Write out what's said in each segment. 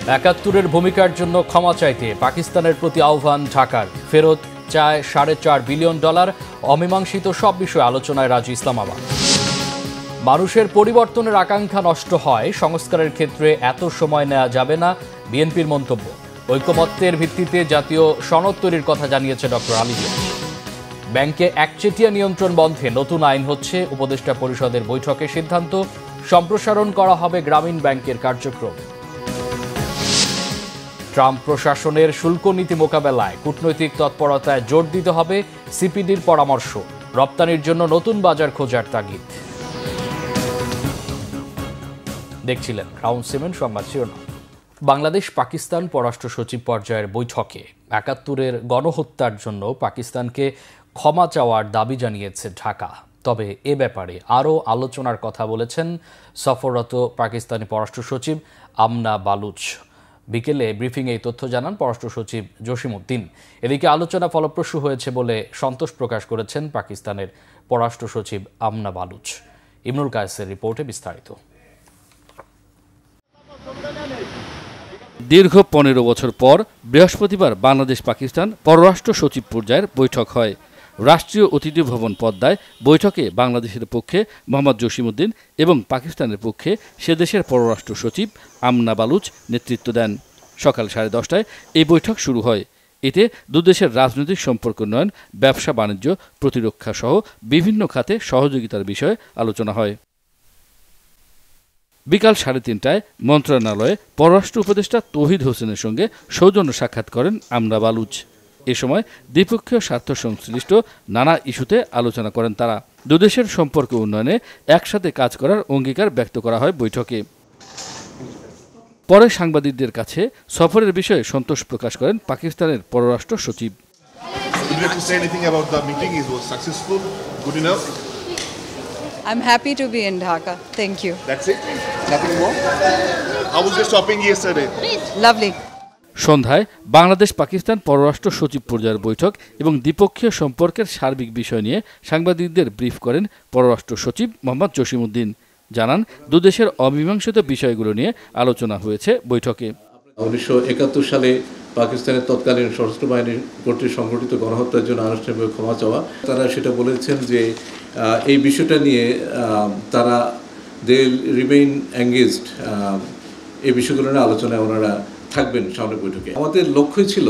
৭১-এর ভূমিকার জন্য ক্ষমা চাইতে পাকিস্তানের প্রতি আহ্বান ঢাকার। ফেরত চায় $4.5 বিলিয়ন। অমীমাংসিত সব বিষয়ে আলোচনায় রাজি ইসলামাবাদ। মানুষের পরিবর্তনের আকাঙ্ক্ষা নষ্ট হয়, সংস্কারের ক্ষেত্রে এত সময় নেওয়া যাবে না, বিএনপির মন্তব্য। ঐকমত্যের ভিত্তিতে জাতীয় সনদ তৈরির কথা জানিয়েছে ডক্টর আলিয়া। ব্যাংকে একচেটিয়া নিয়ন্ত্রণ বন্ধে নতুন আইন হচ্ছে, উপদেষ্টা পরিষদের বৈঠকে সিদ্ধান্ত। সম্প্রসারণ করা হবে গ্রামীণ ব্যাংকের কার্যক্রম। ট্রাম্প প্রশাসনের শুল্ক নীতি মোকাবেলায় কূটনৈতিক তৎপরতায় জোর দিতে হবে, সিপিডির পরামর্শ। রপ্তানির জন্য নতুন বাজার খোঁজার তাগিদ। দেখছিলেন ক্রাউন সিমেন্ট সংবাদ শিরোনাম। বাংলাদেশ পাকিস্তান পররাষ্ট্র সচিব পর্যায়ের বৈঠকে ৭১-এর গণহত্যার জন্য পাকিস্তানকে ক্ষমা চাওয়ার দাবি জানিয়েছে ঢাকা। তবে এ ব্যাপারে আরও আলোচনার কথা বলেছেন সফররত পাকিস্তানি পররাষ্ট্র সচিব আমনা বালুচ। বিকেলে ব্রিফিংয়ে এই তথ্য জানান পররাষ্ট্র সচিব জসিমউদ্দিন। এদিকে আলোচনা ফলপ্রসূ হয়েছে বলে সন্তোষ প্রকাশ করেছেন পাকিস্তানের পররাষ্ট্র সচিব আমনা বালুচ। ইমরুল কায়েসের রিপোর্টে বিস্তারিত। দীর্ঘ ১৫ বছর পর বৃহস্পতিবার বাংলাদেশ পাকিস্তান পররাষ্ট্র সচিব পর্যায়ের বৈঠক হয়। রাষ্ট্রীয় অতিথি ভবন পদ্মায় বৈঠকে বাংলাদেশের পক্ষে মোহাম্মদ জসিমউদ্দিন এবং পাকিস্তানের পক্ষে সে দেশের পররাষ্ট্র সচিব আমনা বালুচ নেতৃত্ব দেন। সকাল 10:30টায় এই বৈঠক শুরু হয়। এতে দুদেশের রাজনৈতিক সম্পর্ক উন্নয়ন, ব্যবসা বাণিজ্য, প্রতিরক্ষা সহ বিভিন্ন খাতে সহযোগিতার বিষয়ে আলোচনা হয়। বিকাল 3:30টায় মন্ত্রণালয়ে পররাষ্ট্র উপদেষ্টা তৌহিদ হোসেনের সঙ্গে সৌজন্য সাক্ষাৎ করেন আমনা বালুচ। এ সময় দ্বিপক্ষীয় স্বার্থ সংশ্লিষ্ট নানা ইস্যুতে আলোচনা করেন তারা। দুদেশের সম্পর্ক উন্নয়নে একসাথে কাজ করার অঙ্গীকার ব্যক্ত করা হয় বৈঠকে। পরে সাংবাদিকদের কাছে সফরের বিষয়ে সন্তোষ প্রকাশ করেন পাকিস্তানের পররাষ্ট্র সচিব। I'm happy to be in Dhaka. Thank you. That's it? Nothing more? How was the shopping yesterday? Lovely. সন্ধ্যায় বাংলাদেশ পাকিস্তান পররাষ্ট্র সচিব পর্যায়ের বৈঠক এবং দ্বিপক্ষীয় সম্পর্কের সার্বিক বিষয় নিয়ে সাংবাদিকদের ব্রিফ করেন পররাষ্ট্র সচিব মোহাম্মদ জসিমউদ্দিন। জানান দুদেশের অমীমাংসিত বিষয়গুলো নিয়ে আলোচনা হয়েছে বৈঠকে। 1971 সালে পাকিস্তানের তৎকালীন সশস্ত্র বাহিনী কর্তৃক সংঘটিত গণহত্যার জন্য আনুষ্ঠানিকভাবে ক্ষমা চাওয়া। তারা সেটা বলেছেন যে এই বিষয়টা নিয়ে তারা দে রিমেইন এঙ্গেজড, এই বিষয়গুলো নিয়ে আলোচনায় ওনারা থাকবেন সামনের বৈঠকে। আমাদের লক্ষ্যই ছিল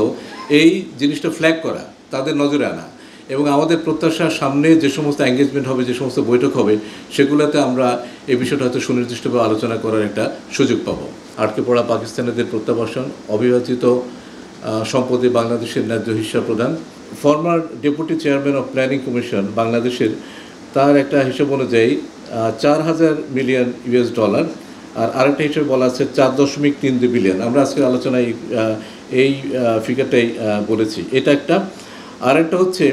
এই জিনিসটা ফ্ল্যাগ করা, তাদের নজরে আনা, এবং আমাদের প্রত্যাশা সামনে যে সমস্ত এঙ্গেজমেন্ট হবে, যে সমস্ত বৈঠক হবে, সেগুলোতে আমরা এই বিষয়টা হয়তো সুনির্দিষ্টভাবে আলোচনা করার একটা সুযোগ পাবো। আটকে পড়া পাকিস্তানিদের প্রত্যাবাসন, অবিভাজিত সম্পদে বাংলাদেশের ন্যায্য হিস্সা প্রদান। Former deputy chairman of planning commission বাংলাদেশের, তার একটা হিসাব অনুযায়ী $4,000 মিলিয়ন, আর আরেকটা হিসেবে বলা আছে 4.32 বিলিয়ন। আমরা আজকের আলোচনায় এই ফিগারটাই বলেছি। এটা একটা। আরেকটা হচ্ছে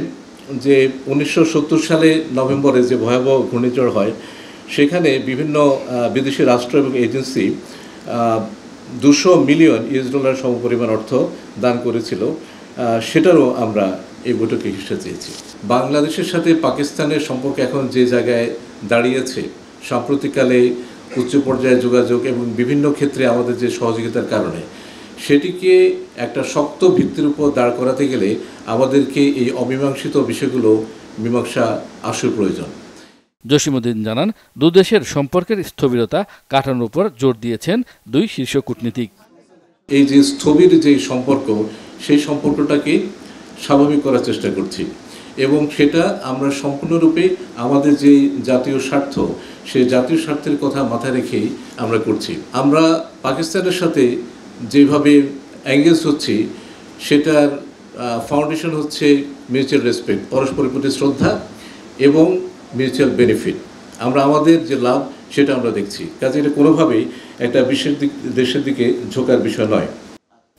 যে 1970 সালে নভেম্বরে যে ভয়াবহ ঘূর্ণিঝড় হয়, সেখানে বিভিন্ন বিদেশি রাষ্ট্র এবং এজেন্সি $200 মিলিয়ন সমপরিমাণ অর্থ দান করেছিল। সেটারও আমরা এই বৈঠকে হিস্সা চেয়েছি। বাংলাদেশের সাথে পাকিস্তানের সম্পর্ক এখন যে জায়গায় দাঁড়িয়েছে, সাম্প্রতিককালে উচ্চ পর্যায়ে যোগাযোগ এবং বিভিন্ন ক্ষেত্রে আমাদের যে সহযোগিতার কারণে, সেটিকে একটা শক্ত ভিত্তির উপর দাঁড় করাতে গেলে আমাদেরকে এই অমীমাংসিত বিষয়গুলো মীমাংসা আসল প্রয়োজন। জসিমউদ্দিন জানান দুদেশের সম্পর্কের স্থবিরতা কাটানোর উপর জোর দিয়েছেন দুই শীর্ষ কূটনীতিক। এই যে স্থবির যে সম্পর্ক, সেই সম্পর্কটাকে স্বাভাবিক করার চেষ্টা করছি, এবং সেটা আমরা সম্পূর্ণরূপে আমাদের যে জাতীয় স্বার্থ, সেই জাতীয় স্বার্থের কথা মাথায় রেখেই আমরা করছি। আমরা পাকিস্তানের সাথে যেভাবে এঙ্গেজ হচ্ছি, সেটার ফাউন্ডেশন হচ্ছে মিউচুয়াল রেসপেক্ট, পরস্পরের প্রতি শ্রদ্ধা এবং মিউচুয়াল বেনিফিট। আমরা আমাদের যে লাভ, সেটা আমরা দেখছি। কাজে এটা কোনোভাবেই একটা দেশের দিকে ঝোঁকার বিষয় নয়।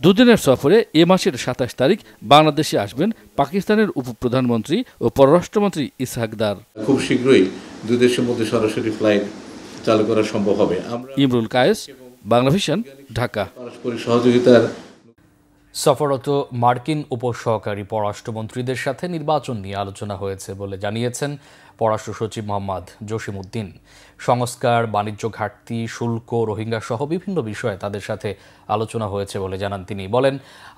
দুদিনের সফরে এ মাসের 27 তারিখ বাংলাদেশে আসবেন পাকিস্তানের উপপ্রধানমন্ত্রী ও পররাষ্ট্রমন্ত্রী ইসহাক দার। খুব শীঘ্রই দুই দেশের মধ্যে সরাসরি ফ্লাইট চালু করা সম্ভব হবে। ইমরুল কায়েস, বাংলাভিশন, ঢাকা। পারস্পরিক সহযোগিতার সফররত মার্কিন উপসহকারী পররাষ্ট্রমন্ত্রীদের সাথে নির্বাচন নিয়ে আলোচনা হয়েছে বলে জানিয়েছেন পররাষ্ট্র সচিব মোহাম্মদ জসিমউদ্দিন। সংস্কার, বাণিজ্য ঘাটতি, শুল্ক, রোহিঙ্গা সহ বিভিন্ন বিষয়ে তাদের সাথে আলোচনা হয়েছে বলে জানান তিনি। বলেন,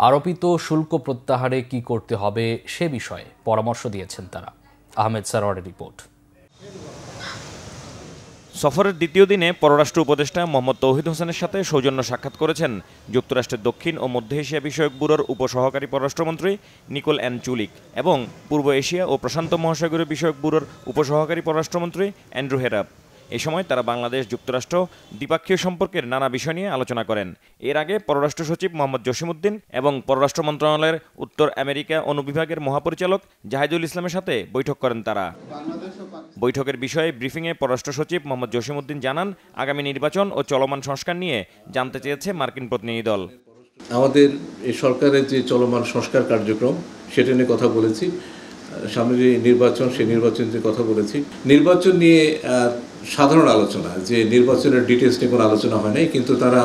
আরোপিত শুল্ক প্রত্যাহারে কি করতে হবে সে বিষয়ে পরামর্শ দিয়েছেন তারা। আহমেদ সারোয়ারের রিপোর্ট। সফরের দ্বিতীয় দিনে পররাষ্ট্র উপদেষ্টা মোহাম্মদ তৌহিদ হোসেনের সাথে সৌজন্য সাক্ষাৎ করেছেন যুক্তরাষ্ট্রের দক্ষিণ ও মধ্য এশিয়া বিষয়ক ব্যুরোর উপসহকারী পররাষ্ট্রমন্ত্রী নিকোল এন চুলিক এবং পূর্ব এশিয়া ও প্রশান্ত মহাসাগরীয় বিষয়ক ব্যুরোর উপসহকারী পররাষ্ট্রমন্ত্রী অ্যান্ড্রু হেরাপ। এ সময় তারা বাংলাদেশ যুক্তরাষ্ট্র দ্বিপাক্ষীয় সম্পর্কের নানা বিষয় নিয়ে আলোচনা করেন। এর আগে পররাষ্ট্র সচিব মোহাম্মদ জসিমউদ্দিন এবং পররাষ্ট্র মন্ত্রণালয়ের উত্তর আমেরিকা অনুবিভাগের মহাপরিচালক জাহিদুল ইসলামের সাথে বৈঠক করেন তারা। বৈঠকের বিষয়ে ব্রিফিংয়ে পররাষ্ট্র সচিব মোহাম্মদ জসিমউদ্দিন জানান, আগামী নির্বাচন ও চলমান সংস্কার নিয়ে জানতে চেয়েছে মার্কিন প্রতিনিধি দল। আমাদের এই সরকারের যে চলমান সংস্কার কার্যক্রম সেটা নিয়ে কথা বলেছি। সামনে যে নির্বাচন, সেই নির্বাচন নিয়ে কথা বলেছি। নির্বাচন নিয়ে সাধারণ আলোচনা, যে নির্বাচনের ডিটেলস নিয়ে কোনো আলোচনা হয় নাই, কিন্তু তারা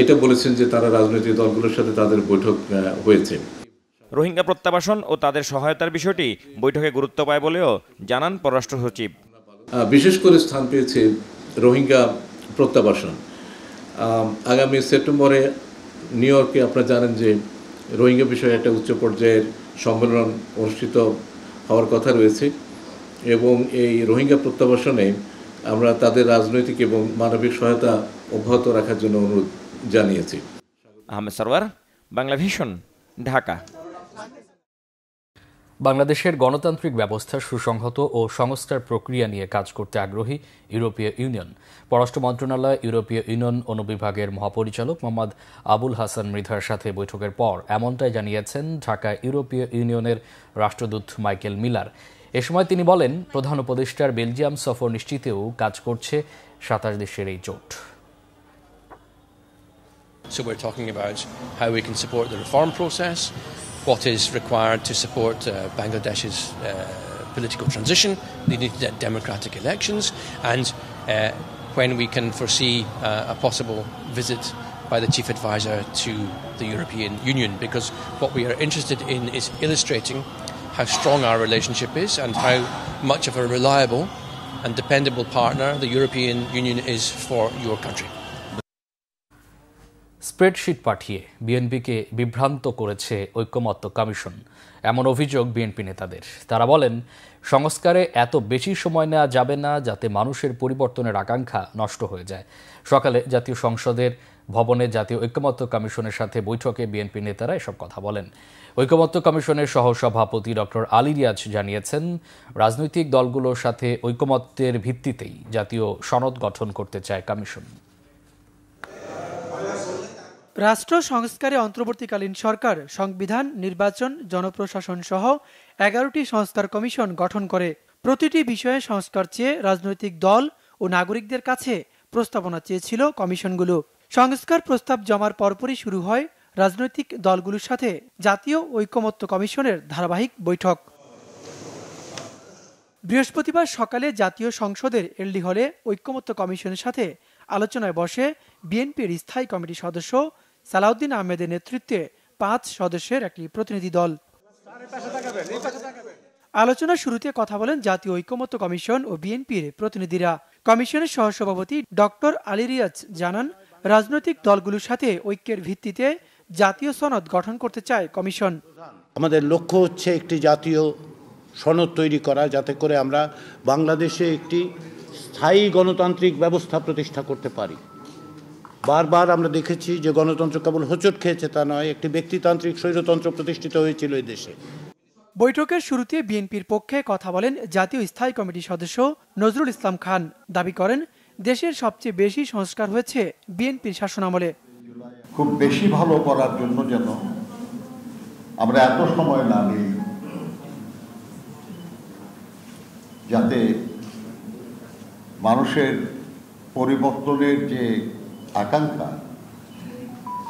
এটা বলেছেন যে তারা রাজনৈতিক দলগুলোর সাথে তাদের বৈঠক হয়েছে। রোহিঙ্গা প্রত্যাবাসন ও তাদের সহায়তার বিষয়টি বৈঠকে গুরুত্ব পায় বলেও জানান পররাষ্ট্র সচিব। বিশেষ করে স্থান পেয়েছে রোহিঙ্গা প্রত্যাবাসন। আগামী সেপ্টেম্বরে নিউ ইয়র্কে আপনারা জানেন যে রোহিঙ্গা বিষয়ে একটা উচ্চ পর্যায়ের সম্মেলন অনুষ্ঠিত হওয়ার কথা রয়েছে এবং এই রোহিঙ্গা প্রত্যাবাসনে আমরা তাদের রাজনৈতিক এবং মানবিক সহায়তা অব্যাহত রাখার জন্য অনুরোধ জানিয়েছি। আহমেদ সারোয়ার, বাংলা ভিশন, ঢাকা। বাংলাদেশের গণতান্ত্রিক ব্যবস্থা সুসংহত ও সংস্কার প্রক্রিয়া নিয়ে কাজ করতে আগ্রহী ইউরোপীয় ইউনিয়ন। পররাষ্ট্র মন্ত্রণালয় ইউরোপীয় ইউনিয়ন অনুবিভাগের মহাপরিচালক মোহাম্মদ আবুল হাসান মৃধার সাথে বৈঠকের পর এমনটাই জানিয়েছেন ঢাকায় ইউরোপীয় ইউনিয়নের রাষ্ট্রদূত মাইকেল মিলার। এ সময় তিনি বলেন, প্রধান উপদেষ্টার বেলজিয়াম সফর নিশ্চিতেও কাজ করছে 27 দেশের এই জোট। So we're talking about how we can support the reform process, what is required to support Bangladesh's political transition, they need democratic elections, and when we can foresee a possible visit by the chief advisor to the European Union, because what we are interested in is illustrating how strong our relationship is and how much of a reliable and dependable partner the European Union is for your country. Spreadsheet পাঠিয়ে বিএনপিকে বিভ্রান্ত করেছে ঐকমত্য commission, এমন অভিযোগ BNP নেতাদের। তারা বলেন, সংস্কারে এত বেশি সময় নেওয়া যাবে না যাতে মানুষের পরিবর্তনের আকাঙ্ক্ষা নষ্ট হয়ে যায়। সকালে জাতীয় সংসদের ভবনে জাতীয় ঐকমত্য কমিশনের সাথে বৈঠকে বিএনপি নেতারা এসব কথা বলেন। ঐকমত্য কমিশনের সহসভাপতি ডক্টর আলী রিয়াজ জানিয়েছেন, রাজনৈতিক দলগুলোর সাথে ঐকমত্যের ভিত্তিতেই জাতীয় সনদ গঠন করতে চায় কমিশন। রাষ্ট্র সংস্কারে অন্তর্বর্তীকালীন সরকার সংবিধান, নির্বাচন, জনপ্রশাসন সহ 11টি সংস্কার কমিশন গঠন করে। প্রতিটি বিষয়ে সংস্কার চেয়ে রাজনৈতিক দল ও নাগরিকদের কাছে প্রস্তাবনা চেয়েছিল কমিশনগুলো। সংস্কার প্রস্তাব জমার পরপরই শুরু হয় রাজনৈতিক দলগুলোর সাথে জাতীয় ঐকমত্য কমিশনের ধারাবাহিক বৈঠক। বৃহস্পতিবার সকালে জাতীয় সংসদের এলডি হলে ঐকমত্য কমিশনের সাথে আলোচনায় বসে বিএনপির স্থায়ী কমিটির সদস্য সালাউদ্দিন আহমেদের নেতৃত্বে 5 সদস্যের একটি প্রতিনিধি দল। আলোচনার শুরুতে কথা বলেন জাতীয় ঐকমত্য কমিশন ও বিএনপির প্রতিনিধিরা। কমিশনের সহসভাপতি ডক্টর আলী রিয়াজ জানান, রাজনৈতিক দলগুলোর সাথে ঐক্যের ভিত্তিতে জাতীয় সনদ গঠন করতে চায় কমিশন। আমাদের লক্ষ্য হচ্ছে একটি জাতীয় সনদ তৈরি করা, যাতে করে আমরা বাংলাদেশে একটি স্থায়ী গণতান্ত্রিক ব্যবস্থা প্রতিষ্ঠা করতে পারি। বারবার আমরা দেখেছি যে গণতন্ত্র কেবল হোঁচট খেয়েছে তা নয়, একটি ব্যক্তিতান্ত্রিক স্বৈরতন্ত্র প্রতিষ্ঠিত হয়েছিল এই দেশে। বৈঠকের শুরুতে বিএনপির পক্ষে কথা বলেন জাতীয় স্থায়ী কমিটির সদস্য নজরুল ইসলাম খান। দাবি করেন, দেশের সবচেয়ে বেশি সংস্কার হয়েছে বিএনপির শাসনামলে। খুব বেশি ভালো করার জন্য যেন আমরা এত সময় না নিই, যাতে মানুষের পরিবর্তনের যে আকাঙ্ক্ষা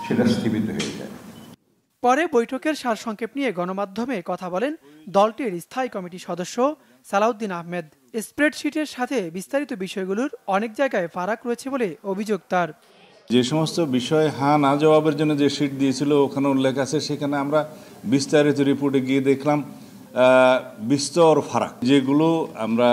সেটা স্থিমিত হয়ে যায়। পরে বৈঠকের সারসংক্ষেপ নিয়ে গণমাধ্যমে কথা বলেন দলটির স্থায়ী কমিটির সদস্য সালাউদ্দিন আহমেদ। স্প্রেডশিটের সাথে বিস্তারিত বিষয়গুলোর অনেক জায়গায় ফারাক রয়েছে বলে অভিযোগ তার। যে সমস্ত বিষয়ে হ্যাঁ না জবাবের জন্য যে শিট দিয়েছিল ওখানে উল্লেখ আছে, সেখানে আমরা বিস্তারিত রিপোর্টে গিয়ে দেখলাম বিস্তর ফারাক। যেগুলো আমরা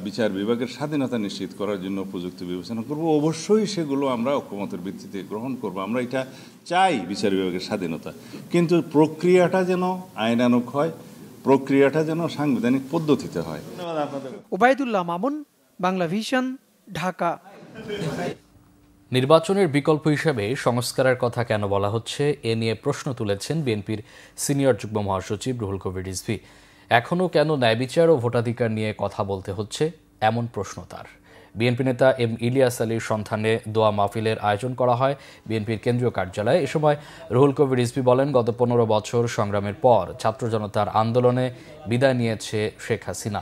বিচার বিভাগের স্বাধীনতা নিশ্চিত করার জন্য উপযুক্ত বিবেচনা করব, অবশ্যই সেগুলো আমরা ঐকমত্যের ভিত্তিতে গ্রহণ করব। আমরা এটা চাই বিচার বিভাগের স্বাধীনতা, কিন্তু প্রক্রিয়াটা যেন আইনানুগ হয়, প্রক্রিয়াটা যেন সাংবিধানিক পদ্ধতিতে হয়। ওবায়দুল্লাহ মামুন, বাংলা ভিশন, ঢাকা। নির্বাচনের বিকল্প হিসেবে সংস্কারের কথা কেন বলা হচ্ছে এ নিয়ে প্রশ্ন তুলেছেন বিএনপির সিনিয়র যুগ্ম মহাসচিব রুহুল কবির রিজভী। এখনও কেন ন্যায় বিচার ও ভোটাধিকার নিয়ে কথা বলতে হচ্ছে, এমন প্রশ্ন তার। বিএনপি নেতা এম ইলিয়াস আলীর সন্ধানে দোয়া মাহফিলের আয়োজন করা হয় বিএনপির কেন্দ্রীয় কার্যালয়ে। এ সময় রুহুল কবির রিজভী বলেন, গত 15 বছর সংগ্রামের পর ছাত্র জনতার আন্দোলনে বিদায় নিয়েছে শেখ হাসিনা।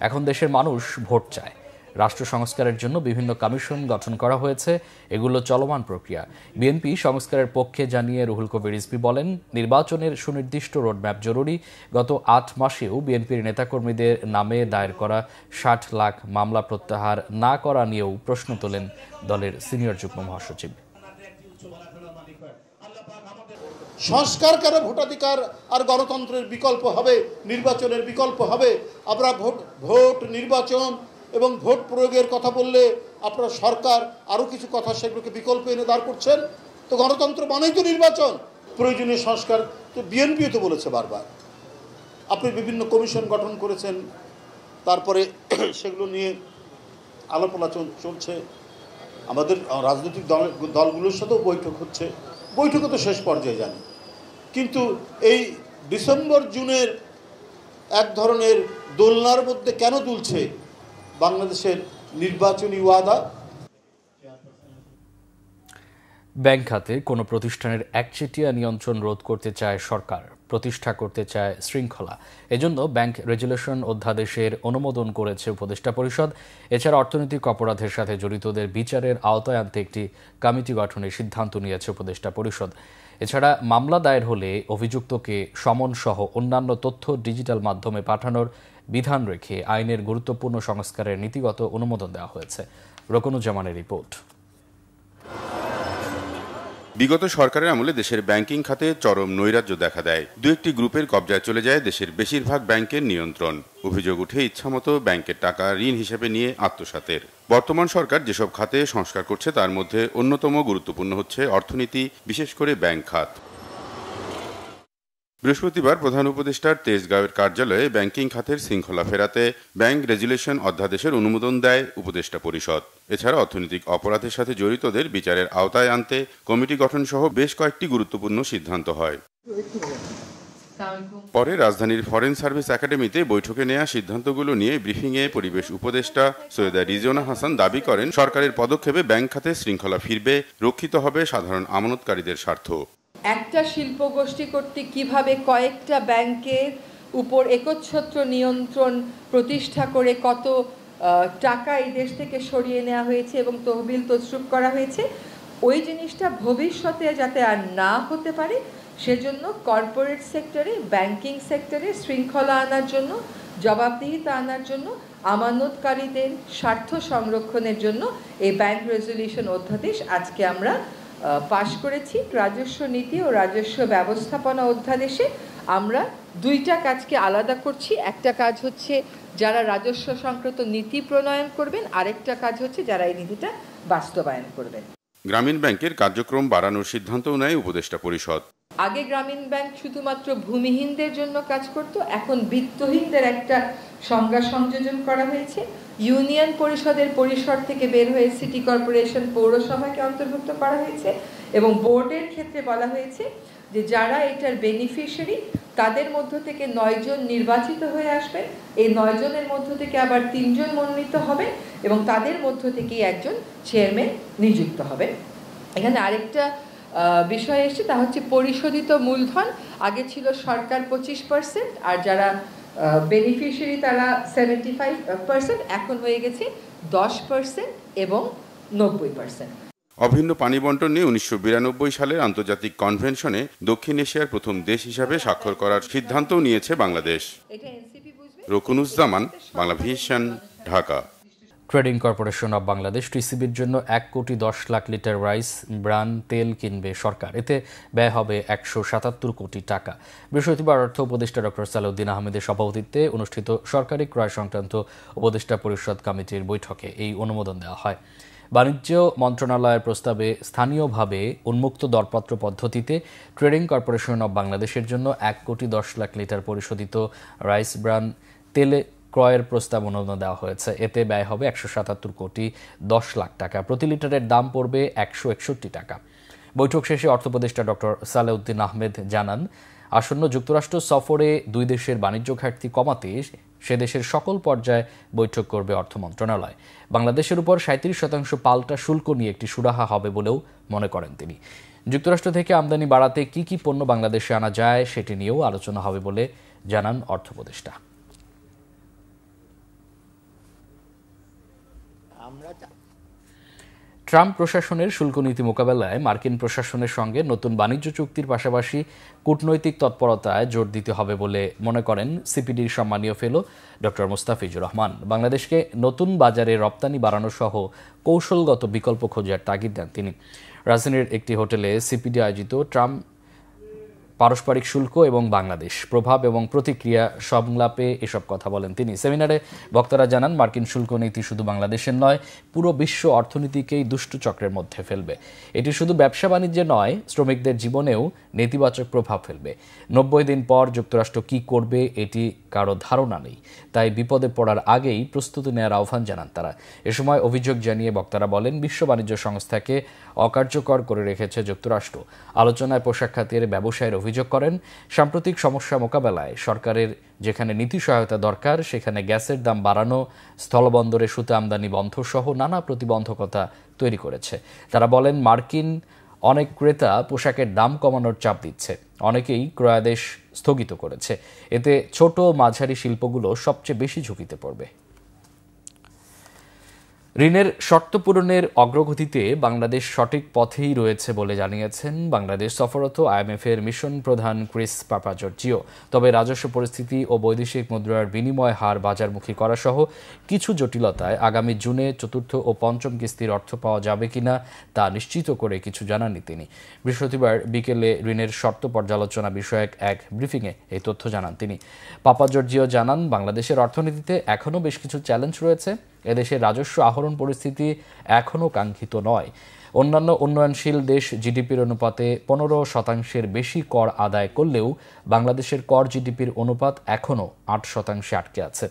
এখন দেশের মানুষ ভোট চায়। রাষ্ট্র সংস্কারের জন্য বিভিন্ন কমিশন গঠন করা হয়েছে, এগুলো চলমান প্রক্রিয়া। বিএনপি সংস্কারের পক্ষে জানিয়ে রুহুল কবির রিজভী বলেন, নির্বাচনের সুনির্দিষ্ট রোডম্যাপ জরুরি। গত 8 মাসেও বিএনপির নেতাকর্মীদের নামে দায়ের করা 60 লাখ মামলা প্রত্যাহার না করা নিয়েও প্রশ্ন তোলেন দলের সিনিয়র যুগ্ম মহাসচিব। সংস্কার কেন ভোটাধিকার আর গণতন্ত্রের বিকল্প হবে, নির্বাচনের বিকল্প হবে? আমরা ভোট নির্বাচন এবং ভোট প্রয়োগের কথা বললে আপনার সরকার আরও কিছু কথা সেগুলোকে বিকল্প এনে দাঁড় করছেন। তো গণতন্ত্র মানেই তো নির্বাচন। প্রয়োজনীয় সংস্কার তো বিএনপিও তো বলেছে বারবার। আপনি বিভিন্ন কমিশন গঠন করেছেন, তারপরে সেগুলো নিয়ে আলোচনা চলছে। আমাদের রাজনৈতিক দলগুলোর সাথেও বৈঠক হচ্ছে, বৈঠকে তো শেষ পর্যায়ে জানি। কিন্তু এই ডিসেম্বর জুনের এক ধরনের দোলনার মধ্যে কেন দুলছে বাংলাদেশের নির্বাচনী ওয়াদা? ব্যাংক খাতে কোনো প্রতিষ্ঠানের একচেটিয়া নিয়ন্ত্রণ রোধ করতে চায় সরকার, প্রতিষ্ঠা করতে চায় শৃঙ্খলা। এজন্য ব্যাংক রেজুলেশন অধ্যাদেশের অনুমোদন করেছে উপদেষ্টা পরিষদ। এছাড়া অর্থনৈতিক অপরাধের সাথে জড়িতদের বিচারের আওতায় আনতে একটি কমিটি গঠনের সিদ্ধান্ত নিয়েছে উপদেষ্টা পরিষদ। এছাড়া মামলা দায়ের হলে অভিযুক্তকে সমন সহ অন্যান্য তথ্য ডিজিটাল মাধ্যমে পাঠানোর বিধান রেখে আইনের গুরুত্বপূর্ণ সংস্কারের নীতিগত অনুমোদন দেওয়া হয়েছে। রকনুজ্জামানের রিপোর্ট। বিগত সরকারের আমলে দেশের ব্যাংকিং খাতে চরম নৈরাজ্য দেখা দেয়। দু একটি গ্রুপের কবজায় চলে যায় দেশের বেশিরভাগ ব্যাংকের নিয়ন্ত্রণ। অভিযোগ উঠে ইচ্ছামতো ব্যাংকের টাকা ঋণ হিসেবে নিয়ে আত্মসাতের। বর্তমান সরকার যেসব খাতে সংস্কার করছে তার মধ্যে অন্যতম গুরুত্বপূর্ণ হচ্ছে অর্থনীতি, বিশেষ করে ব্যাংক খাত। বৃহস্পতিবার প্রধান উপদেষ্টার তেজগাঁওয়ের কার্যালয়ে ব্যাংকিং খাতের শৃঙ্খলা ফেরাতে ব্যাংক রেজুলেশন অধ্যাদেশের অনুমোদন দেয় উপদেষ্টা পরিষদ। এছাড়া অর্থনৈতিক অপরাধের সাথে জড়িতদের বিচারের আওতায় আনতে কমিটি গঠন সহ বেশ কয়েকটি গুরুত্বপূর্ণ সিদ্ধান্ত হয়। পরে রাজধানীর ফরেন সার্ভিস একাডেমিতে বৈঠকে নেওয়া সিদ্ধান্তগুলো নিয়ে ব্রিফিংয়ে পরিবেশ উপদেষ্টা সৈয়দা রিজওয়ানা হাসান দাবি করেন, সরকারের পদক্ষেপে ব্যাংক খাতে শৃঙ্খলা ফিরবে, রক্ষিত হবে সাধারণ আমানতকারীদের স্বার্থ। একটা শিল্প গোষ্ঠী কর্তৃক কিভাবে কয়েকটা ব্যাংকের উপর একচ্ছত্র নিয়ন্ত্রণ প্রতিষ্ঠা করে কত টাকা এই দেশ থেকে সরিয়ে নেওয়া হয়েছে এবং তহবিল তছরূপ করা হয়েছে, ওই জিনিসটা ভবিষ্যতে যাতে আর না হতে পারে সেজন্য কর্পোরেট সেক্টরে, ব্যাংকিং সেক্টরে শৃঙ্খলা আনার জন্য, জবাবদিহিতা আনার জন্য, আমানতকারীদের স্বার্থ সংরক্ষণের জন্য এই ব্যাংক রেজুলেশন অধ্যাদেশ আজকে আমরা পাশ করেছি। রাজস্ব নীতি ও রাজস্ব ব্যবস্থাপনা অধ্যাদেশে আমরা দুইটা কাজকে আলাদা করছি। একটা কাজ হচ্ছে যারা রাজস্ব সংক্রান্ত নীতি প্রণয়ন করবেন, আরেকটা কাজ হচ্ছে যারা এই নীতিটা বাস্তবায়ন করবেন। গ্রামীণ ব্যাংকের কার্যক্রম বাড়ানোর সিদ্ধান্তও নেয় উপদেষ্টা পরিষদ। আগে গ্রামীণ ব্যাংক শুধুমাত্র ভূমিহীনদের জন্য কাজ করত, এখন বিত্তহীনদের একটা সংজ্ঞা সংযোজন করা হয়েছে। ইউনিয়ন পরিষদের পরিসর থেকে বের হয়ে সিটি কর্পোরেশন, পৌরসভাকে অন্তর্ভুক্ত করা হয়েছে এবং বোর্ডের ক্ষেত্রে বলা হয়েছে যে যারা এটার বেনিফিশিয়ারি তাদের মধ্য থেকে 9 জন নির্বাচিত হয়ে আসবেন। এই 9 জনের মধ্য থেকে আবার 3 জন মনোনীত হবে এবং তাদের মধ্য থেকে একজন চেয়ারম্যান নিযুক্ত হবে। এখানে আরেকটা বিষয় এসছে, তা হচ্ছে পরিশোধিত মূলধন। আগে ছিল সরকার 25% আর যারা বেনিফিশিয়ারি তারা 75%, এখন হয়ে গেছে 10% এবং 90%। অভিন্ন পানি বন্টন নিয়ে 1992 সালের আন্তর্জাতিক কনভেনশনে দক্ষিণ এশিয়ার প্রথম দেশ হিসাবে স্বাক্ষর করার সিদ্ধান্তও নিয়েছে Bangladesh. Roknuzzaman, Bangla vision, Dhaka. Trading corporation of Bangladesh টিসিবির জন্য 1,10,00,000 লিটার রাইস ব্রান তেল কিনবে সরকার। এতে ব্যয় হবে 177 কোটি টাকা। বৃহস্পতিবার অর্থ উপদেষ্টা ডক্টর সালেউদ্দিন আহমেদের সভাপতিত্বে অনুষ্ঠিত সরকারি ক্রয় সংক্রান্ত উপদেষ্টা পরিষদ কমিটির বৈঠকে এই অনুমোদন দেওয়া হয়। বাণিজ্য মন্ত্রণালয়ের প্রস্তাবে স্থানীয়ভাবে উন্মুক্ত দরপত্র পদ্ধতিতে ট্রেডিং কর্পোরেশন অব বাংলাদেশের জন্য 1,10,00,000 লিটার পরিশোধিত রাইস ব্রান তেলে ক্রয়ের প্রস্তাব অনুমোদন দেওয়া হয়েছে। এতে ব্যয় হবে 177 কোটি 10 লাখ টাকা। প্রতি লিটারের দাম পড়বে 161 টাকা। বৈঠক শেষে অর্থ উপদেষ্টা ডক্টর সালেউদ্দিন আহমেদ জানান, আসন্ন যুক্তরাষ্ট্র সফরে দুই দেশের বাণিজ্য ঘাটতি কমাতে সে দেশের সকল পর্যায়ে বৈঠক করবে অর্থ মন্ত্রণালয়। বাংলাদেশের উপর 37% পাল্টা শুল্ক নিয়ে একটি সুরাহা হবে বলেও মনে করেন তিনি। যুক্তরাষ্ট্র থেকে আমদানি বাড়াতে কি কি পণ্য বাংলাদেশে আনা যায় সেটি নিয়েও আলোচনা হবে বলে জানান অর্থ উপদেষ্টা। ট্রাম্প প্রশাসনের শুল্ক নীতি মোকাবেলায় মার্কিন প্রশাসনের সঙ্গে নতুন বাণিজ্য চুক্তির পাশাপাশি কূটনৈতিক তৎপরতায় জোর দিতে হবে বলে মনে করেন সিপিডির সম্মানীয় ফেলো ডক্টর মুস্তাফিজুর রহমান। বাংলাদেশকে নতুন বাজারে রপ্তানি বাড়ানো সহ কৌশলগত বিকল্প খোঁজার তাগিদ দেন তিনি। রাজধানীর একটি হোটেলে সিপিডি আয়োজিত ট্রাম্প পারস্পরিক শুল্ক এবং বাংলাদেশ প্রভাব এবং প্রতিক্রিয়া সংলাপে এসব কথা বলেন তিনি। সেমিনারে বক্তারা জানান, মার্কিন শুল্ক নীতি শুধু বাংলাদেশের নয়, পুরো বিশ্ব অর্থনীতিকেই দুষ্ট চক্রের মধ্যে ফেলবে। এটি শুধু ব্যবসা বাণিজ্যে নয়, শ্রমিকদের জীবনেও নেতিবাচক প্রভাব ফেলবে। 90 দিন পর যুক্তরাষ্ট্র কি করবে এটি কারো ধারণা নেই, তাই বিপদে পড়ার আগেই প্রস্তুতি নেওয়ার আহ্বান জানান তারা। এ সময় অভিযোগ জানিয়ে বক্তারা বলেন, বিশ্ব বাণিজ্য সংস্থাকে অকার্যকর করে রেখেছে যুক্তরাষ্ট্র। আলোচনায় পোশাক খাতের ব্যবসায়ের অভিযোগ করেন, সাম্প্রতিক সমস্যা মোকাবেলায় সরকারের যেখানে নীতি সহায়তা দরকার সেখানে গ্যাসের দাম বাড়ানো, স্থলবন্দরে সুতা আমদানি বন্ধ সহ নানা প্রতিবন্ধকতা তৈরি করেছে। তারা বলেন, মার্কিন অনেক ক্রেতা পোশাকের দাম কমানোর চাপ দিচ্ছে, অনেকেই ক্রয়াদেশ স্থগিত করেছে। এতে ছোট মাঝারি শিল্পগুলো সবচেয়ে বেশি ঝুঁকিতে পড়বে। ঋণের শর্ত পূরণের অগ্রগতিতে বাংলাদেশ সঠিক পথেই রয়েছে বলে জানিয়েছেন বাংলাদেশ সফররত আইএমএফের মিশন প্রধান ক্রিস পাপাজর্জিও। তবে রাজস্ব পরিস্থিতি ও বৈদেশিক মুদ্রার বিনিময় হার বাজারমুখী করা সহ কিছু জটিলতায় আগামী জুনে চতুর্থ ও পঞ্চম কিস্তির অর্থ পাওয়া যাবে কিনা তা নিশ্চিত করে কিছু জানাননি তিনি। বৃহস্পতিবার বিকেলে ঋণের শর্ত পর্যালোচনা বিষয়ক এক ব্রিফিংয়ে এই তথ্য জানান তিনি। পাপাজর্জিও জানান, বাংলাদেশের অর্থনীতিতে এখনও বেশ কিছু চ্যালেঞ্জ রয়েছে। এদেশের রাজস্ব আহরণ পরিস্থিতি এখনও কাঙ্ক্ষিত নয়। অন্যান্য উন্নয়নশীল দেশ জিডিপির অনুপাতে 15% বেশি কর আদায় করলেও বাংলাদেশের কর জিডিপির অনুপাত এখনও 8% আটকে আছে।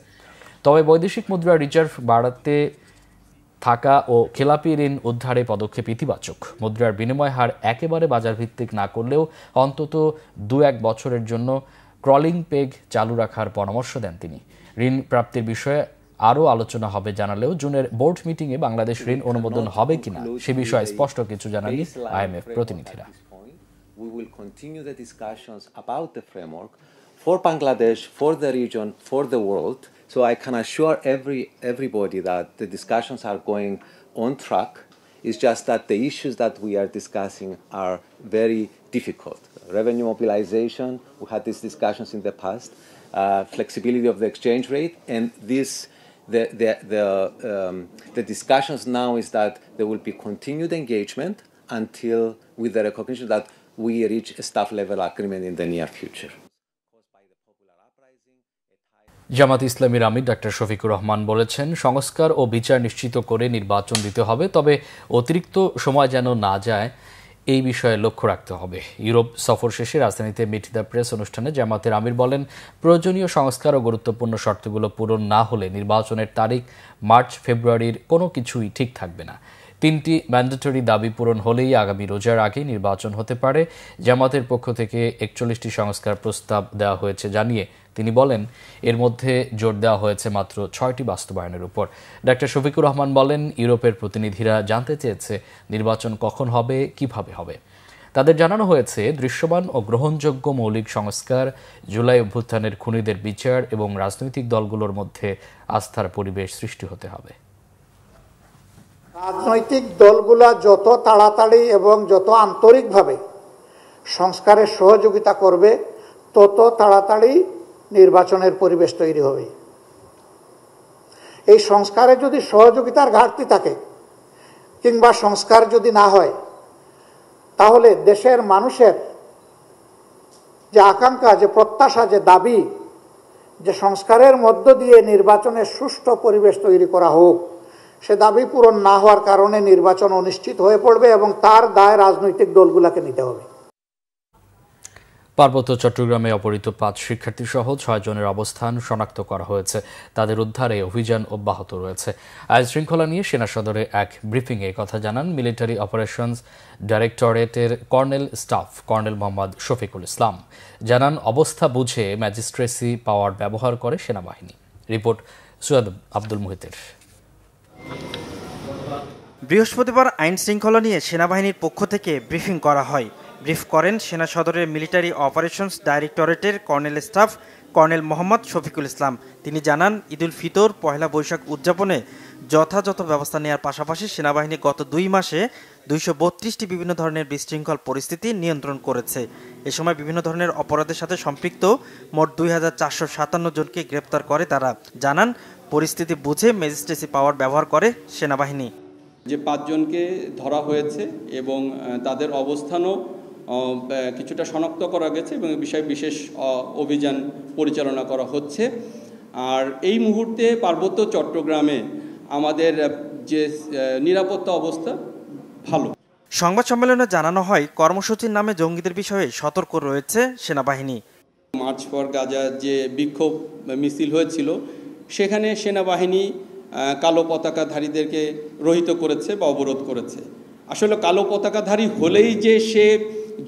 তবে বৈদেশিক মুদ্রা রিজার্ভ বাড়াতে থাকা ও খেলাপি ঋণ উদ্ধারে পদক্ষেপ ইতিবাচক। মুদ্রার বিনিময় হার একেবারে বাজারভিত্তিক না করলেও অন্তত 2-1 বছরের জন্য ক্রলিং পেগ চালু রাখার পরামর্শ দেন তিনি। ঋণ প্রাপ্তির বিষয়ে আরও আলোচনা হবে জানালেও জুনের বোর্ড মিটিংয়ে বাংলাদেশ ঋণ অনুমোদন হবে কিনা সে বিষয়ে স্পষ্ট কিছু জানাননি আইএমএফ প্রতিনিধিরা। We will continue the discussions about the framework for Bangladesh, for the region, for the world. So I can assure everybody that the discussions are going on track. It's just that the issues that we are discussing are very difficult. Revenue mobilization, we had these discussions in the past, flexibility of the exchange rate, and this the discussions now is that there will be continued engagement until with the recognition that we reach a staff level agreement in the near future. জামাত ইসলামীর আমির doctor Shafiqur Rahman বলেছেন, সংস্কার ও বিচার নিশ্চিত করে নির্বাচন দিতে হবে, তবে অতিরিক্ত সময় যেন না যায় এই বিষয়ে লক্ষ্য রাখতে হবে। ইউরোপ সফর শেষে রাজধানীতে মিট দ্য প্রেস অনুষ্ঠানে জামাতের আমির বলেন, প্রয়োজনীয় সংস্কার ও গুরুত্বপূর্ণ শর্তগুলো পূরণ না হলে নির্বাচনের তারিখ মার্চ-ফেব্রুয়ারির কোনো কিছুই ঠিক থাকবে না। 3টি ম্যান্ডেটরি দাবি পূরণ হলেই আগামী রোজার আগে নির্বাচন হতে পারে। জামাতের পক্ষ থেকে 41টি সংস্কার প্রস্তাব দেওয়া হয়েছে জানিয়ে তিনি বলেন, এর মধ্যে জোর দেওয়া হয়েছে মাত্র 6টি বাস্তবায়নের উপর। ডাক্তার শফিকুর রহমান বলেন, ইউরোপের প্রতিনিধিরা জানতে চেয়েছে নির্বাচন কখন হবে, কিভাবে হবে। তাদের জানানো হয়েছে দৃশ্যমান ও গ্রহণযোগ্য মৌলিক সংস্কার, জুলাই অভ্যুত্থানের খুনিদের বিচার এবং রাজনৈতিক দলগুলোর মধ্যে আস্থার পরিবেশ সৃষ্টি হতে হবে। রাজনৈতিক দলগুলা যত তাড়াতাড়ি এবং যত আন্তরিকভাবে সংস্কারের সহযোগিতা করবে তত তাড়াতাড়ি নির্বাচনের পরিবেশ তৈরি হবে। এই সংস্কারে যদি সহযোগিতার ঘাটতি থাকে কিংবা সংস্কার যদি না হয়, তাহলে দেশের মানুষের যে আকাঙ্ক্ষা, যে প্রত্যাশা, যে দাবি, যে সংস্কারের মধ্য দিয়ে নির্বাচনের সুষ্ঠু পরিবেশ তৈরি করা হোক, সে দাবি পূরণ না হওয়ার কারণে নির্বাচন অনিশ্চিত হয়ে পড়বে এবং তার দায় রাজনৈতিক দলগুলোকে নিতে হবে। পার্বত্য চট্টগ্রামে অপহৃত 5 শিক্ষার্থী সহ 6 জনের অবস্থান শনাক্ত করা হয়েছে। তাদের উদ্ধারে অভিযান অব্যাহত রয়েছে। আইন শৃঙ্খলা নিয়ে সেনা সদরে এক ব্রিফিংয়ে কথা জানান মিলিটারি অপারেশনস ডাইরেক্টরেটের colonel staff colonel Mohammad Shafiqul Islam. জানান, অবস্থা বুঝে ম্যাজিস্ট্রেসি পাওয়ার ব্যবহার করে সেনাবাহিনী। রিপোর্ট সৈয়দ আব্দুল মুহিতের। বৃহস্পতিবার আইন শৃঙ্খলা নিয়ে সেনাবাহিনীর পক্ষ থেকে ব্রিফিং করা হয়। ব্রিফ করেন সেনা সদরের মিলিটারি অপারেশনস ডাইরেক্টরেটের colonel staff colonel Mohammad Shafiqul Islam. তিনি জানান, ঈদুল ফিতর, পহেলা বৈশাখ উদযাপনে যথাযথ ব্যবস্থা নেওয়ার পাশাপাশি সেনাবাহিনী গত 2 মাসে 232টি বিভিন্ন ধরনের বিশৃঙ্খল পরিস্থিতি নিয়ন্ত্রণ করেছে। এ সময় বিভিন্ন ধরনের অপরাধের সাথে সম্পৃক্ত মোট 2457 জনকে গ্রেপ্তার করে তারা। জানান, পরিস্থিতি বুঝে ম্যাজিস্ট্রেসি পাওয়ার ব্যবহার করে সেনাবাহিনী। যে 5 জনকে ধরা হয়েছে এবং তাদের অবস্থানও কিছুটা শনাক্ত করা গেছে এবং এই বিষয়ে বিশেষ অভিযান পরিচালনা করা হচ্ছে। আর এই মুহূর্তে পার্বত্য চট্টগ্রামে আমাদের যে নিরাপত্তা অবস্থা ভালো। সংবাদ সম্মেলনে জানানো হয়, কর্মসূচির নামে জঙ্গিদের বিষয়ে সতর্ক রয়েছে সেনাবাহিনী। মার্চ ফর গাজা যে বিক্ষোভ মিছিল হয়েছিল, সেখানে সেনাবাহিনী কালো পতাকাধারীদেরকে রহিত করেছে বা অবরোধ করেছে। আসলে কালো পতাকাধারী হলেই যে সে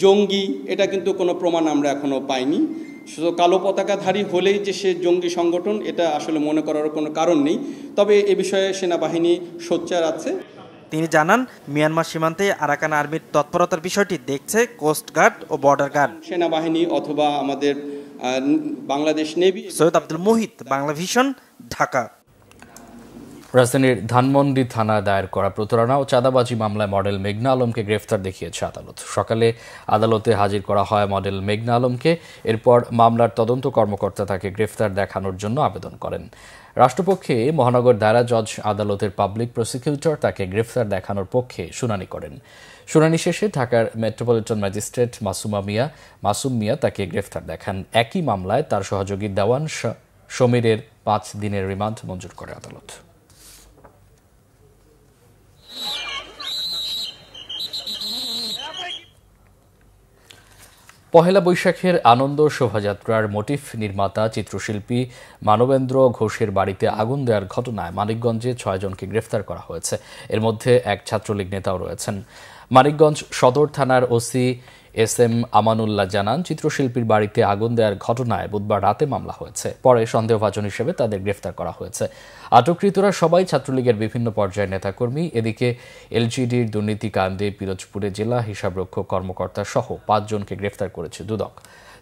জঙ্গি, এটা কিন্তু কোনো প্রমাণ আমরা এখনও পাইনি। শুধু কালো পতাকাধারী হলেই যে সে জঙ্গি সংগঠন, এটা আসলে মনে করার কোনো কারণ নেই। তবে এ বিষয়ে সেনাবাহিনী সোচ্চার আছে। তিনি জানান, মিয়ানমার সীমান্তে আরাকান আর্মির তৎপরতার বিষয়টি দেখছে কোস্টগার্ড ও বর্ডার গার্ড। সেনাবাহিনী অথবা আমাদের বাংলাদেশ নেভি। সৈয়দ আব্দুল মুহিত, বাংলা ভিশন, ঢাকা। রাজধানীর ধানমন্ডি থানায় দায়ের করা প্রতারণা ও চাঁদাবাজি মামলায় মডেল মেঘনা আলমকে গ্রেফতার দেখিয়েছে আদালত। সকালে আদালতে হাজির করা হয় মডেল মেঘনা আলমকে। এরপর মামলার তদন্ত কর্মকর্তা তাকে গ্রেফতার দেখানোর জন্য আবেদন করেন। রাষ্ট্রপক্ষে মহানগর দায়রা জজ আদালতের পাবলিক প্রসিকিউটর তাকে গ্রেফতার দেখানোর পক্ষে শুনানি করেন। শুনানি শেষে ঢাকার মেট্রোপলিটন ম্যাজিস্ট্রেট মাসুম মিয়া তাকে গ্রেফতার দেখান। একই মামলায় তার সহযোগী দেওয়ান সমীরের 5 দিনের রিমান্ড মঞ্জুর করে আদালত। পহেলা বৈশাখের আনন্দ শোভাযাত্রার মোটিফ নির্মাতা চিত্রশিল্পী মানবেন্দ্র ঘোষের বাড়িতে আগুন দেওয়ার ঘটনায় মানিকগঞ্জে 6 জনকে গ্রেফতার করা হয়েছে। এর মধ্যে এক ছাত্রলীগ নেতাও রয়েছেন। মানিকগঞ্জ সদর থানার ওসি SM আমানুল্লাহ জানান, চিত্রশিল্পীর বাড়িতে আগুন দেওয়ার ঘটনায় বুধবার রাতে মামলা হয়েছে। পরে সন্দেহভাজন হিসেবে তাদের গ্রেফতার করা হয়েছে। আটককৃতরা সবাই ছাত্রলীগের বিভিন্ন পর্যায়ের নেতাকর্মী। এদিকে LGDর দুর্নীতি কাণ্ডে পিরোজপুরে জেলা হিসাবরক্ষক কর্মকর্তা সহ 5 জনকে গ্রেফতার করেছে দুদক।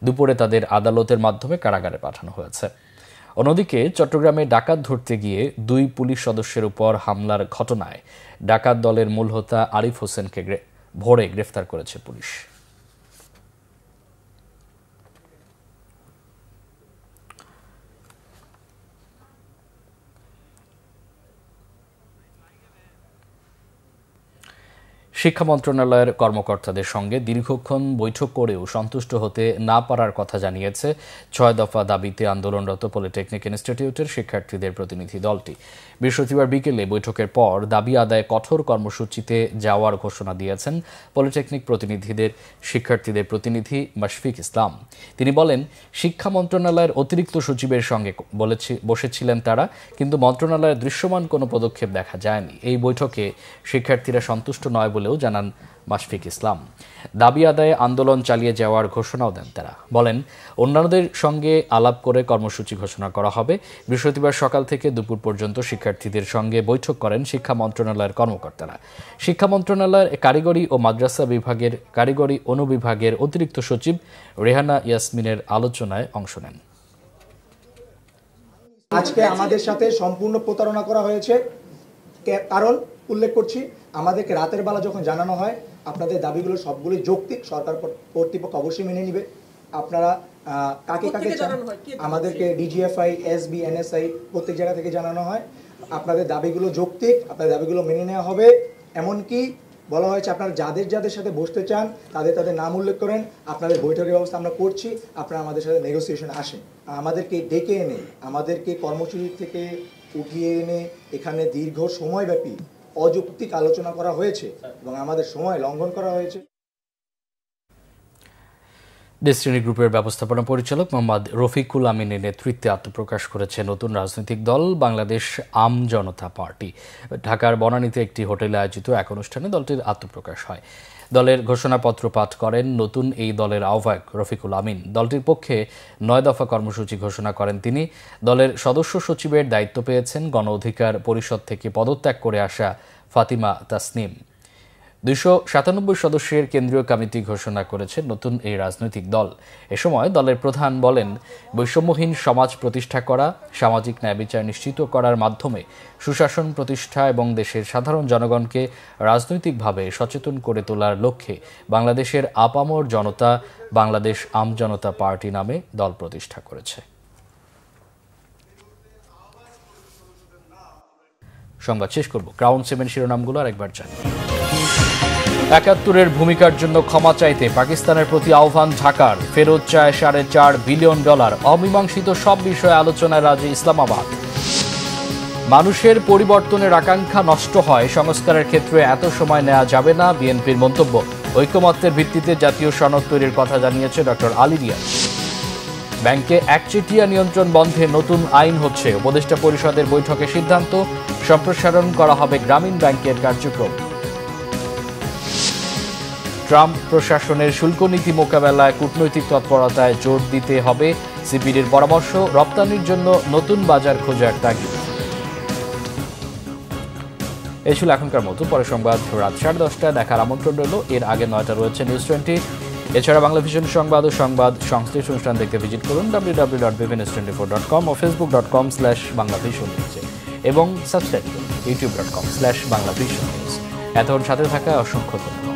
দুপুরে তাদের আদালতের মাধ্যমে কারাগারে পাঠানো হয়েছে। অন্যদিকে চট্টগ্রামে ডাকাত ধরতে গিয়ে 2 পুলিশ সদস্যের উপর হামলার ঘটনায় ডাকাত দলের মূল হোতা আরিফ হোসেনকে ভোরে গ্রেফতার করেছে পুলিশ। শিক্ষা মন্ত্রণালয়ের কর্মকর্তাদের সঙ্গে দীর্ঘক্ষণ বৈঠক করেও সন্তুষ্ট হতে না পারার কথা জানিয়েছে 6 দফা দাবিতে আন্দোলনরত পলিটেকনিক ইনস্টিটিউটের শিক্ষার্থীদের প্রতিনিধি দলটি। বৃহস্পতিবার বিকেলে বৈঠকের পর দাবি আদায়ে কঠোর কর্মসূচিতে যাওয়ার ঘোষণা দিয়েছেন পলিটেকনিক শিক্ষার্থীদের প্রতিনিধি মাশফিক ইসলাম। তিনি বলেন, শিক্ষা মন্ত্রণালয়ের অতিরিক্ত সচিবের সঙ্গে বসেছিলেন তারা, কিন্তু মন্ত্রণালয়ের দৃশ্যমান কোনো পদক্ষেপ দেখা যায়নি। এই বৈঠকে শিক্ষার্থীরা সন্তুষ্ট নয় বলেও জানান মাশফিক ইসলাম। দাবি আদায়ে আন্দোলন চালিয়ে যাওয়ার ঘোষণাও দেন তারা। বলেন, অন্যান্যদের সঙ্গে আলাপ করে কর্মসূচি ঘোষণা করা হবে। বৃহস্পতিবার সকাল থেকে দুপুর পর্যন্ত শিক্ষার্থীদের সঙ্গে বৈঠক করেন শিক্ষা মন্ত্রণালয়ের কর্মকর্তারা। শিক্ষা মন্ত্রণালয়ের কারিগরি ও মাদ্রাসা বিভাগের কারিগরি অনুবিভাগের অতিরিক্ত সচিব রেহানা ইয়াসমিনের আলোচনায় অংশ নেন। আজকে আমাদের সাথে সম্পূর্ণ প্রতারণা করা হয়েছে। কারণ উল্লেখ করছি, আমাদেরকে রাতের বেলা যখন জানানো হয় আপনাদের দাবিগুলো সবগুলো যৌক্তিক, সরকার কর্তৃপক্ষ অবশ্যই মেনে নেবে। আপনারা কাকে কাকে চান, আমাদেরকে DGFI, SB, NSI প্রত্যেক জায়গা থেকে জানানো হয়। আপনাদের দাবিগুলো যৌক্তিক, আপনাদের দাবিগুলো মেনে নেওয়া হবে। এমনকি বলা হয়েছে আপনারা যাদের যাদের সাথে বসতে চান তাদের নাম উল্লেখ করেন, আপনাদের বৈঠকের ব্যবস্থা আমরা করছি, আপনারা আমাদের সাথে নেগোসিয়েশন আসেন। আমাদেরকে ডেকে এনে, আমাদেরকে কর্মসূচি থেকে উঠিয়ে এনে এখানে দীর্ঘ সময়ব্যাপী অযৌক্তিক আলোচনা করা হয়েছে এবং আমাদের সময় লঙ্ঘন করা হয়েছে। ডেস্টিনি গ্রুপের ব্যবস্থাপনা পরিচালক মোহাম্মদ রফিকুল আমিনের নেতৃত্বে আত্মপ্রকাশ করেছে নতুন রাজনৈতিক দল বাংলাদেশ আম জনতা পার্টি। ঢাকার বনানীতে একটি হোটেলে আয়োজিত এক অনুষ্ঠানে দলটির আত্মপ্রকাশ হয়। দলের ঘোষণাপত্র পাঠ করেন নতুন এই দলের আহ্বায়ক রফিকুল আমিন। দলটির পক্ষে ৯ দফা কর্মসূচি ঘোষণা করেন তিনি। দলের সদস্য সচিবের দায়িত্ব পেয়েছেন গণ অধিকার পরিষদ থেকে পদত্যাগ করে আসা ফাতিমা তাসনিম। ২৯৭ সদস্যের কেন্দ্রীয় কমিটি ঘোষণা করেছে নতুন এই রাজনৈতিক দল। এ সময় দলের প্রধান বলেন, বৈষম্যহীন সমাজ প্রতিষ্ঠা করা, সামাজিক ন্যায় বিচার নিশ্চিত করার মাধ্যমে সুশাসন প্রতিষ্ঠা এবং দেশের সাধারণ জনগণকে রাজনৈতিকভাবে সচেতন করে তোলার লক্ষ্যে বাংলাদেশের আপামর জনতা বাংলাদেশ আম জনতা পার্টি নামে দল প্রতিষ্ঠা করেছে। সংবাদ শেষ করব, ক্রাউন সিমেন্ট শিরোনামগুলো আরেকবার জানি। ৭১-এর ভূমিকার জন্য ক্ষমা চাইতে পাকিস্তানের প্রতি আহ্বান ঢাকার। ফেরত চায় $4.5 বিলিয়ন। অমীমাংসিত সব বিষয়ে আলোচনায় রাজি ইসলামাবাদ। মানুষের পরিবর্তনের আকাঙ্ক্ষা নষ্ট হয়, সংস্কারের ক্ষেত্রে এত সময় নেওয়া যাবে না, বিএনপির মন্তব্য। ঐকমত্যের ভিত্তিতে জাতীয় সনদ তৈরির কথা জানিয়েছে ডক্টর আলী রিয়াজ। ব্যাংকে একচেটিয়া নিয়ন্ত্রণ বন্ধে নতুন আইন হচ্ছে, উপদেষ্টা পরিষদের বৈঠকে সিদ্ধান্ত। সম্প্রসারণ করা হবে গ্রামীণ ব্যাংকের কার্যক্রম। ট্রাম্প প্রশাসনের শুল্ক নীতি মোকাবেলায় কূটনৈতিক তৎপরতায় জোর দিতে হবে, সিপিডির পরামর্শ। রপ্তানির জন্য নতুন বাজার খোঁজার তাগিদ। এই ছিল এখনকার মতো। পরে সংবাদ রাত 10:30টায় দেখার আমন্ত্রণ রইল। এর আগে 9টা রয়েছে নিউজ 20। এছাড়া বাংলা ভিশন সংবাদ ও সংবাদ সংশ্লিষ্ট অনুষ্ঠান দেখতে ভিজিট করুন www.bvnews24.com ও facebook.com/banglavision এবং সাবস্ক্রাইব করুন youtube.com/banglavision। এতক্ষণ সাথে থাকা অসংখ্য ধন্যবাদ।